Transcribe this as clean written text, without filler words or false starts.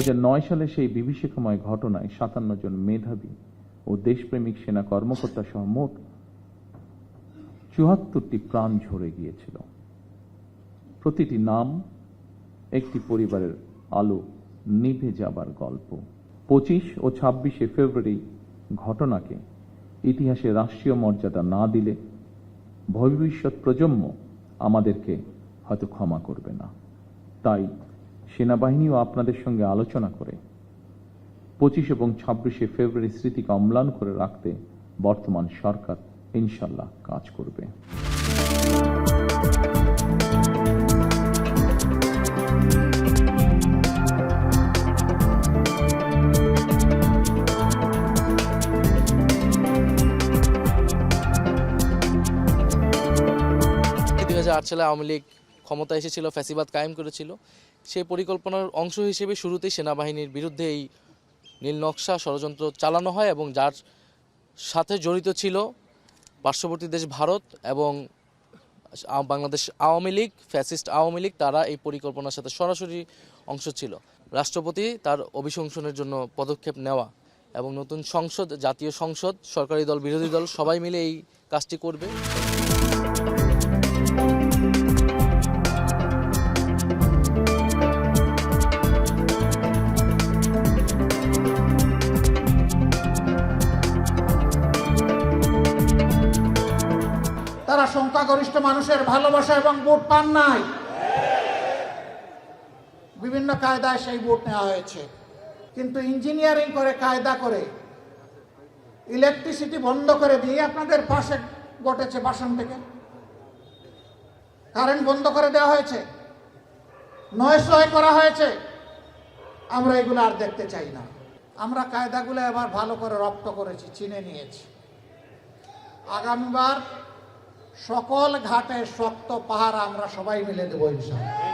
2009 সালে সেই বিভীষিকাময় ঘটনায় 57 জন মেধাবী ও দেশপ্রেমিক সেনা কর্মকর্তা সহ মোট 74টি প্রাণ ঝরে গিয়েছিল। প্রতিটি নাম একটি পরিবারের আলো নিভে যাবার গল্প। 25 ও 26শে ফেব্রুয়ারি ঘটনাকে ইতিহাসে রাষ্ট্রীয় মর্যাদা না দিলে ভবিষ্যৎ প্রজন্ম আমাদেরকে হয়তো ক্ষমা করবে না। তাই সেনাবাহিনীও আপনাদের সঙ্গে আলোচনা করে 25 এবং 26শে ফেব্রুয়ারি স্মৃতিকে অম্লান করে রাখতে বর্তমান সরকার ইনশাল্লাহ কাজ করবে। সালে আওয়ামী লীগ ক্ষমতা এসেছিল, ফ্যাসিবাদ কায়েম করেছিল। সেই পরিকল্পনার অংশ হিসেবে শুরুতেই সেনাবাহিনীর বিরুদ্ধে এই নীল নকশা ষড়যন্ত্র চালানো হয় এবং যার সাথে জড়িত ছিল পার্শ্ববর্তী দেশ ভারত এবং বাংলাদেশ আওয়ামী লীগ, ফ্যাসিস্ট আওয়ামী লীগ, তারা এই পরিকল্পনার সাথে সরাসরি অংশ ছিল। রাষ্ট্রপতি তার অভিশংসনের জন্য পদক্ষেপ নেওয়া এবং নতুন সংসদ, জাতীয় সংসদ, সরকারি দল, বিরোধী দল সবাই মিলে এই কাজটি করবে। তারা সংখ্যাগরিষ্ঠ মানুষের ভালোবাসা এবং ভোট পান নাই। বিভিন্ন কায়দায় সেই ভোট নেওয়া হয়েছে, কিন্তু ইঞ্জিনিয়ারিং করে, কায়দা করে, ইলেকট্রিসিটি বন্ধ করে দিয়ে আপনাদের পাশে ঘটেছে বাসন থেকে কারেন্ট বন্ধ করে দেওয়া হয়েছে, নয় করা হয়েছে। আমরা এগুলো আর দেখতে চাই না। আমরা কায়দাগুলো এবার ভালো করে রপ্ত করেছি, চিনে নিয়েছি। আগামীবার সকল ঘাটে শক্ত পাহারা আমরা সবাই মিলে দেবো ইনশাআল্লাহ।